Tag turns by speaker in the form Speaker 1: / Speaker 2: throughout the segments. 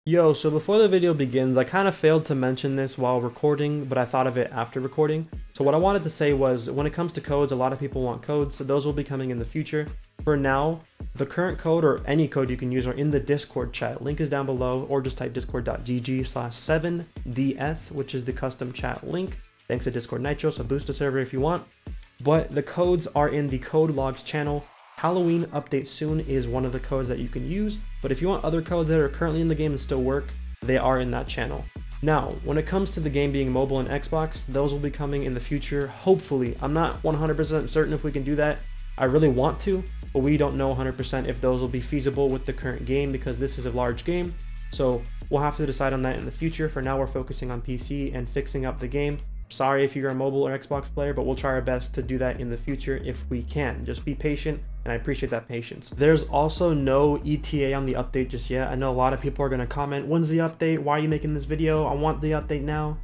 Speaker 1: Yo, so before the video begins, I kind of failed to mention this while recording, but I thought of it after recording. So what I wanted to say was, when it comes to codes, a lot of people want codes, so those will be coming in the future. For now, the current code or any code you can use are in the Discord chat. Link is down below, or just type discord.gg/7ds, which is the custom chat link. Thanks to Discord Nitro, so boost the server if you want. But the codes are in the code logs channel. Halloween update soon is one of the codes that you can use, but if you want other codes that are currently in the game and still work, they are in that channel. Now, when it comes to the game being mobile and Xbox, those will be coming in the future, hopefully. I'm not 100% certain if we can do that. I really want to, but we don't know 100% if those will be feasible with the current game because this is a large game. So we'll have to decide on that in the future. For now, we're focusing on PC and fixing up the game. Sorry if you're a mobile or Xbox player, but we'll try our best to do that in the future if we can. Just be patient, and I appreciate that patience. There's also no ETA on the update just yet. I know a lot of people are going to comment, when's the update? Why are you making this video? I want the update now.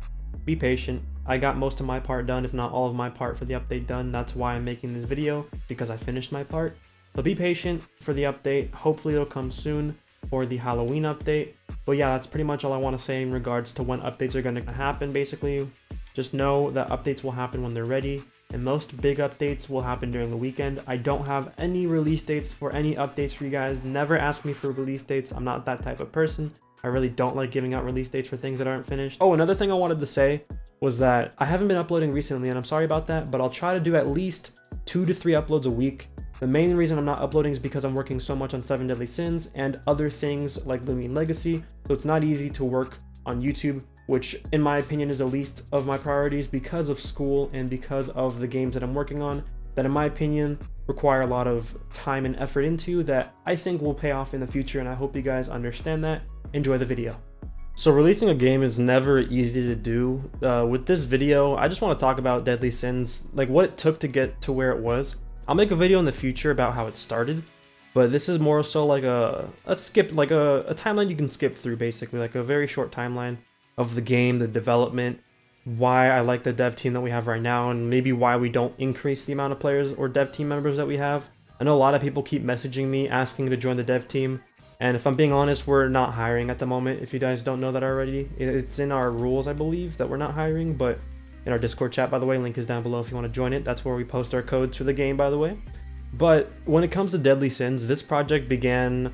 Speaker 1: Be patient. I got most of my part done, if not all of my part for the update done. That's why I'm making this video, because I finished my part. So be patient for the update. Hopefully it'll come soon for the Halloween update. But yeah, that's pretty much all I want to say in regards to when updates are going to happen, basically. Just know that updates will happen when they're ready, and most big updates will happen during the weekend. I don't have any release dates for any updates for you guys. Never ask me for release dates. I'm not that type of person. I really don't like giving out release dates for things that aren't finished. Oh, another thing I wanted to say was that I haven't been uploading recently, and I'm sorry about that, but I'll try to do at least 2 to 3 uploads a week. The main reason I'm not uploading is because I'm working so much on 7 Deadly Sins and other things like Loomian Legacy, so it's not easy to work on YouTube, which in my opinion is the least of my priorities because of school and because of the games that I'm working on that in my opinion require a lot of time and effort into that I think will pay off in the future, and I hope you guys understand that. Enjoy the video. So releasing a game is never easy to do. With this video, I just want to talk about Deadly Sins, like what it took to get to where it was. I'll make a video in the future about how it started, but this is more so like a timeline you can skip through, basically like a very short timeline of the game, the development, why I like the dev team that we have right now, and maybe why we don't increase the amount of players or dev team members that we have. I know a lot of people keep messaging me asking to join the dev team, and if I'm being honest, we're not hiring at the moment. If you guys don't know that already, it's in our rules, I believe, that we're not hiring, but in our Discord chat, by the way, link is down below if you want to join it. That's where we post our codes for the game, by the way. But when it comes to Deadly Sins, this project began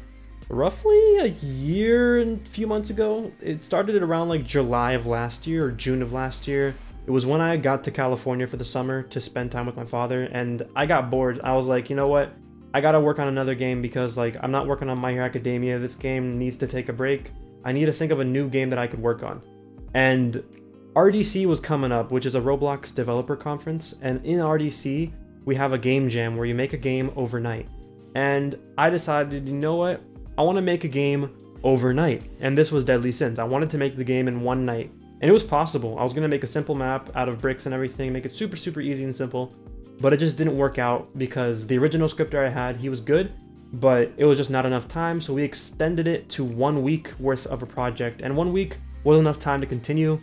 Speaker 1: roughly a year and a few months ago. It started around like July of last year or June of last year. It was when I got to California for the summer to spend time with my father, and I got bored. I was like, you know what? I gotta work on another game because like I'm not working on My Hero Academia. This game needs to take a break. I need to think of a new game that I could work on. And RDC was coming up, which is a Roblox developer conference, and in RDC we have a game jam where you make a game overnight. And I decided, you know what? I want to make a game overnight, and this was Deadly Sins. I wanted to make the game in one night, and it was possible. I was going to make a simple map out of bricks and everything, make it super easy and simple, but it just didn't work out because the original scripter I had, he was good, but it was just not enough time, so we extended it to 1 week worth of a project, and 1 week wasn't enough time to continue,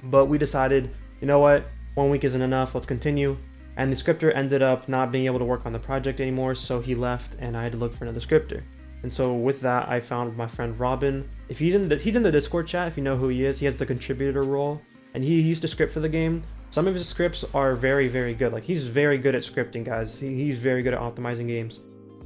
Speaker 1: but we decided, you know what, 1 week isn't enough, let's continue. And the scripter ended up not being able to work on the project anymore, so he left and I had to look for another scripter. And so with that, I found my friend Robin. If he's in the Discord chat, if you know who he is, he has the contributor role, and he used to script for the game. Some of his scripts are very good. Like, he's very good at scripting, guys. He's very good at optimizing games.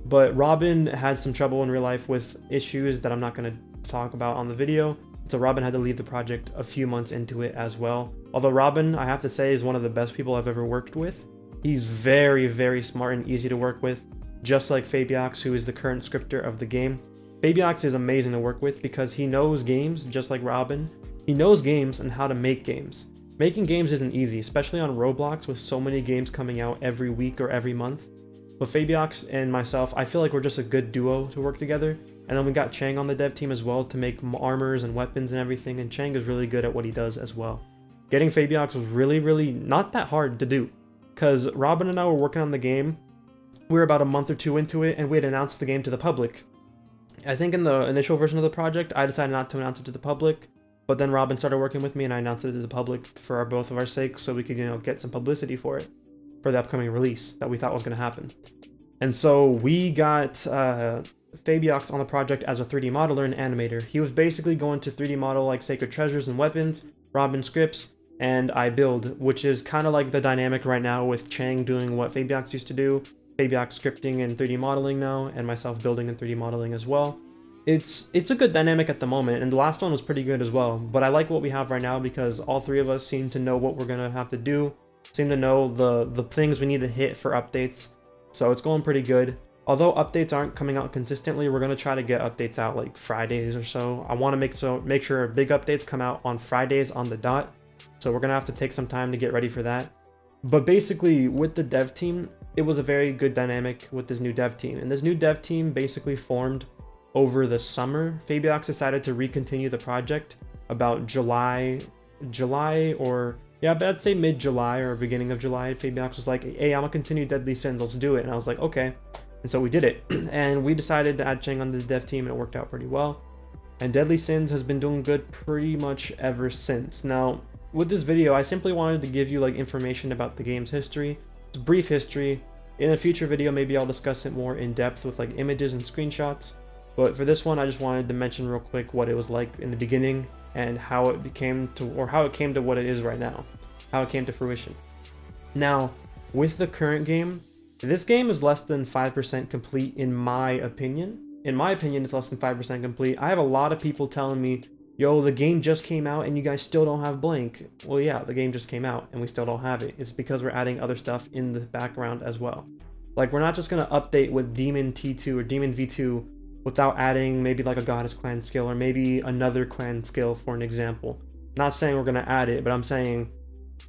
Speaker 1: But Robin had some trouble in real life with issues that I'm not going to talk about on the video. So Robin had to leave the project a few months into it as well. Although Robin, I have to say, is one of the best people I've ever worked with. He's very smart and easy to work with, just like Fabiax, who is the current scripter of the game. Fabiax is amazing to work with because he knows games, just like Robin. He knows games and how to make games. Making games isn't easy, especially on Roblox with so many games coming out every week or every month. But Fabiax and myself, I feel like we're just a good duo to work together. And then we got Chang on the dev team as well to make armors and weapons and everything, and Chang is really good at what he does as well. Getting Fabiax was really not that hard to do, because Robin and I were working on the game. We were about a month or two into it, and we had announced the game to the public. I think in the initial version of the project, I decided not to announce it to the public, but then Robin started working with me and I announced it to the public for both of our sakes so we could, you know, get some publicity for it, for the upcoming release that we thought was going to happen. And so we got Fabiox on the project as a 3D modeler and animator. He was basically going to 3D model like Sacred Treasures and Weapons, Robin scripts, and I build, which is kind of like the dynamic right now with Chang doing what Fabiox used to do, Fabiox scripting and 3D modeling now, and myself building and 3D modeling as well. It's a good dynamic at the moment, and the last one was pretty good as well, but I like what we have right now because all three of us seem to know what we're gonna have to do, seem to know the things we need to hit for updates, so it's going pretty good. Although updates aren't coming out consistently, we're gonna try to get updates out like Fridays or so. I want to make sure big updates come out on Fridays on the dot, so we're gonna have to take some time to get ready for that. But basically, with the dev team, it was a very good dynamic with this new dev team, and this new dev team basically formed over the summer. Fabiox decided to recontinue the project about July, or yeah, but I'd say mid-July or beginning of July. Fabiox was like, hey, I'm gonna continue Deadly Sins, let's do it. And I was like, okay. And so we did it. And we decided to add Chang on the dev team, and it worked out pretty well. And Deadly Sins has been doing good pretty much ever since. Now, with this video, I simply wanted to give you like information about the game's history. It's a brief history. In a future video, maybe I'll discuss it more in depth with like images and screenshots. But for this one, I just wanted to mention real quick what it was like in the beginning and how it became to, or how it came to what it is right now, how it came to fruition. Now, with the current game, this game is less than 5% complete in my opinion. In my opinion, it's less than 5% complete. I have a lot of people telling me, yo, the game just came out and you guys still don't have Blank. Well, yeah, the game just came out and we still don't have it. It's because we're adding other stuff in the background as well. Like, we're not just gonna update with Demon T2 or Demon V2 without adding maybe like a Goddess clan skill or maybe another clan skill, for an example. Not saying we're gonna add it, but I'm saying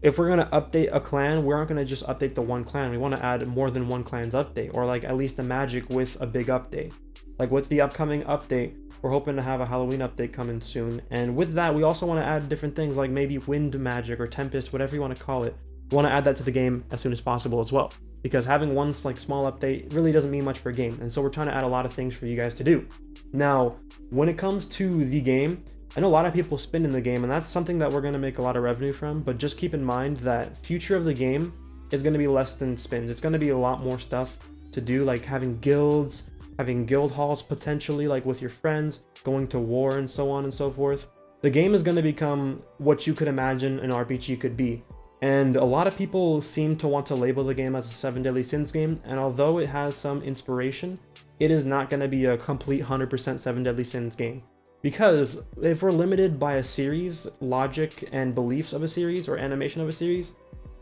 Speaker 1: if we're gonna update a clan, we aren't gonna just update the one clan. We want to add more than one clan's update, or like at least a magic with a big update. Like with the upcoming update, we're hoping to have a Halloween update coming soon, and with that we also want to add different things like maybe wind magic or tempest, whatever you want to call it. We want to add that to the game as soon as possible as well, because having one like small update really doesn't mean much for a game, and so we're trying to add a lot of things for you guys to do. Now, when it comes to the game, I know a lot of people spin in the game, and that's something that we're going to make a lot of revenue from, but just keep in mind that future of the game is going to be less than spins. It's going to be a lot more stuff to do, like having guilds, having guild halls potentially, like with your friends, going to war and so on and so forth. The game is going to become what you could imagine an RPG could be. And a lot of people seem to want to label the game as a 7 Deadly Sins game, and although it has some inspiration, it is not going to be a complete 100% 7 Deadly Sins game. Because if we're limited by a series, logic and beliefs of a series, or animation of a series,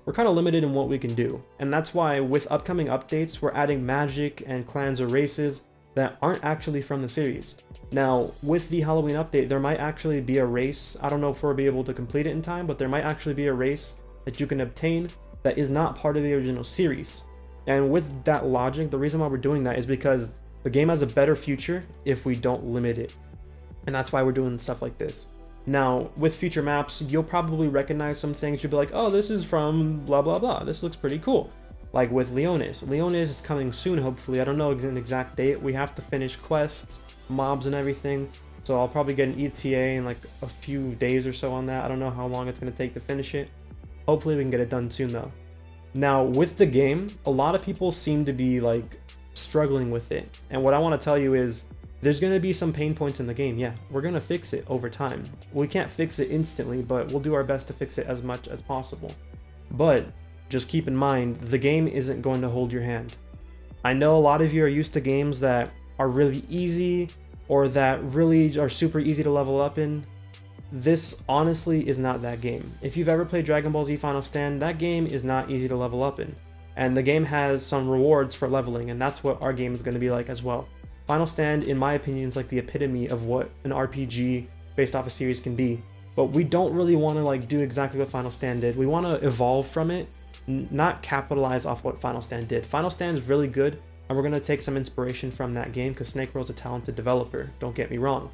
Speaker 1: we're kind of limited in what we can do. And that's why with upcoming updates, we're adding magic and clans or races that aren't actually from the series. Now, with the Halloween update, there might actually be a race. I don't know if we'll be able to complete it in time, but there might actually be a race that you can obtain that is not part of the original series. And with that logic, the reason why we're doing that is because the game has a better future if we don't limit it. And that's why we're doing stuff like this. Now, with future maps, you'll probably recognize some things. You'll be like, oh, this is from blah, blah, blah. This looks pretty cool. Like with Leonis. Leonis is coming soon, hopefully. I don't know an exact date. We have to finish quests, mobs, and everything. So I'll probably get an ETA in like a few days or so on that. I don't know how long it's going to take to finish it. Hopefully we can get it done soon, though. Now, with the game, a lot of people seem to be like struggling with it. And what I want to tell you is, there's going to be some pain points in the game. Yeah, we're going to fix it over time. We can't fix it instantly, but we'll do our best to fix it as much as possible. But just keep in mind, the game isn't going to hold your hand. I know a lot of you are used to games that are really easy or that really are super easy to level up in. This honestly is not that game. If you've ever played Dragon Ball Z Final Stand, that game is not easy to level up in. And the game has some rewards for leveling, and that's what our game is going to be like as well. Final Stand, in my opinion, is like the epitome of what an RPG based off a series can be. But we don't really want to like do exactly what Final Stand did. We want to evolve from it, not capitalize off what Final Stand did. Final Stand is really good, and we're going to take some inspiration from that game because Snake World's a talented developer, don't get me wrong.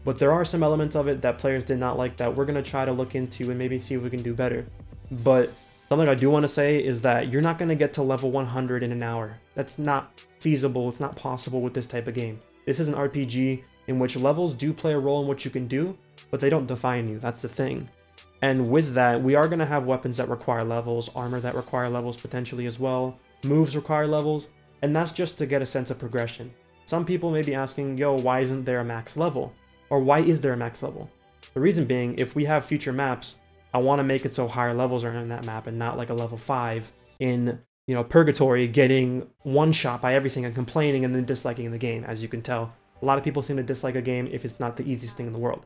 Speaker 1: But there are some elements of it that players did not like that we're going to try to look into and maybe see if we can do better. But something I do want to say is that you're not going to get to level 100 in an hour. That's not feasible, it's not possible with this type of game. This is an RPG in which levels do play a role in what you can do, but they don't define you, that's the thing. And with that, we are going to have weapons that require levels, armor that require levels potentially as well, moves require levels, and that's just to get a sense of progression. Some people may be asking, yo, why isn't there a max level? Or why is there a max level? The reason being, if we have future maps, I want to make it so higher levels are in that map and not like a level 5 in, you know, Purgatory getting one shot by everything and complaining and then disliking the game. As you can tell, a lot of people seem to dislike a game if it's not the easiest thing in the world.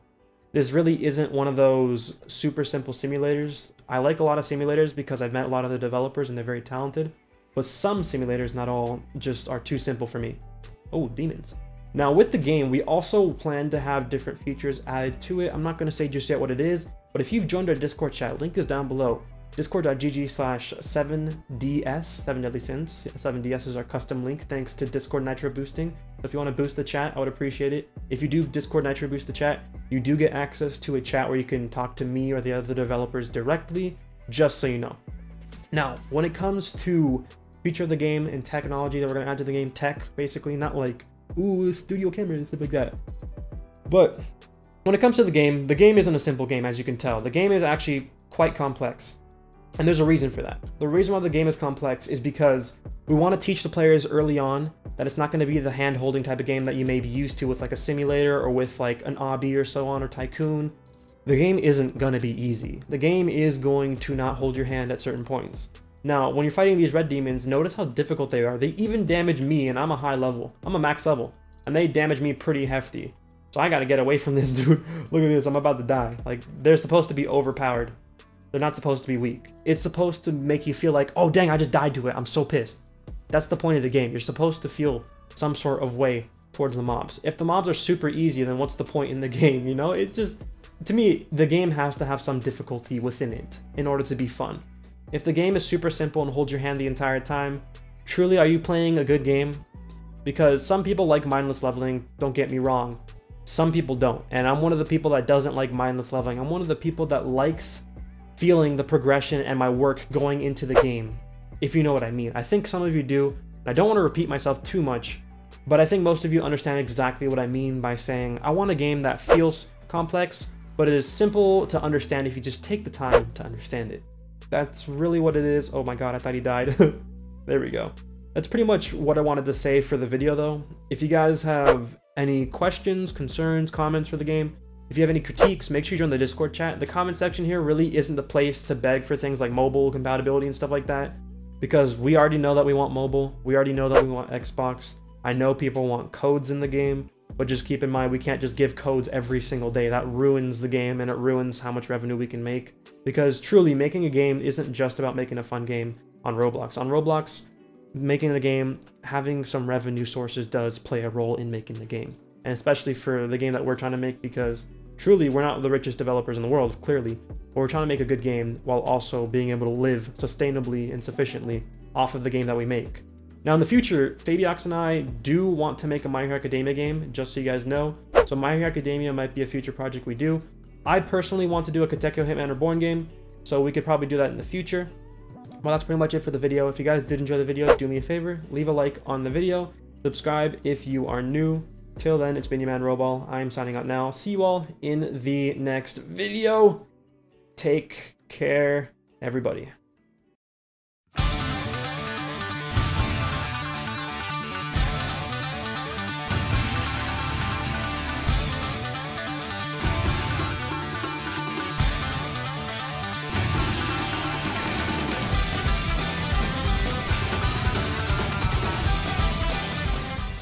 Speaker 1: This really isn't one of those super simple simulators. I like a lot of simulators because I've met a lot of the developers and they're very talented, but some simulators, not all, just are too simple for me. Oh, demons. Now with the game, we also plan to have different features added to it. I'm not going to say just yet what it is, but if you've joined our Discord chat, link is down below. Discord.gg/7DS, 7 Deadly Sins. 7DS is our custom link thanks to Discord Nitro boosting. So if you want to boost the chat, I would appreciate it. If you do Discord Nitro boost the chat, you do get access to a chat where you can talk to me or the other developers directly, just so you know. Now, when it comes to feature of the game and technology that we're going to add to the game, tech, basically, not like, ooh, studio camera and stuff like that. But when it comes to the game isn't a simple game, as you can tell. The game is actually quite complex. And there's a reason for that. The reason why the game is complex is because we want to teach the players early on that it's not going to be the hand-holding type of game that you may be used to with like a simulator or with like an obby or so on, or Tycoon. The game isn't going to be easy. The game is going to not hold your hand at certain points. Now, when you're fighting these red demons, notice how difficult they are. They even damage me, and I'm a high level. I'm a max level, and they damage me pretty hefty. So I gotta get away from this dude. Look at this, I'm about to die. Like, they're supposed to be overpowered. They're not supposed to be weak. It's supposed to make you feel like, oh dang, I just died to it. I'm so pissed. That's the point of the game. You're supposed to feel some sort of way towards the mobs. If the mobs are super easy, then what's the point in the game, you know? It's just, to me, the game has to have some difficulty within it in order to be fun. If the game is super simple and holds your hand the entire time, truly are you playing a good game? Because some people like mindless leveling, don't get me wrong. Some people don't, and I'm one of the people that doesn't like mindless leveling. I'm one of the people that likes feeling the progression and my work going into the game, if you know what I mean. I think some of you do. I don't want to repeat myself too much, but I think most of you understand exactly what I mean by saying I want a game that feels complex, but it is simple to understand if you just take the time to understand it. That's really what it is. Oh my god, I thought he died. There we go. That's pretty much what I wanted to say for the video though. If you guys have any questions, concerns, comments for the game, if you have any critiques, make sure you join the Discord chat. The comment section here really isn't the place to beg for things like mobile compatibility and stuff like that, because we already know that we want mobile. We already know that we want Xbox. I know people want codes in the game, but just keep in mind we can't just give codes every single day. That ruins the game and it ruins how much revenue we can make. Because truly, making a game isn't just about making a fun game on Roblox. On Roblox, making the game, having some revenue sources does play a role in making the game. And especially for the game that we're trying to make, because truly, we're not the richest developers in the world, clearly, but we're trying to make a good game while also being able to live sustainably and sufficiently off of the game that we make. Now, in the future, Fabiox and I do want to make a My Hero Academia game, just so you guys know. So My Hero Academia might be a future project we do. I personally want to do a Katekyo Hitman Reborn game, so we could probably do that in the future. Well, that's pretty much it for the video. If you guys did enjoy the video, do me a favor, leave a like on the video, subscribe if you are new. Till then, it's been your man Roball. I'm signing out now. See you all in the next video. Take care, everybody.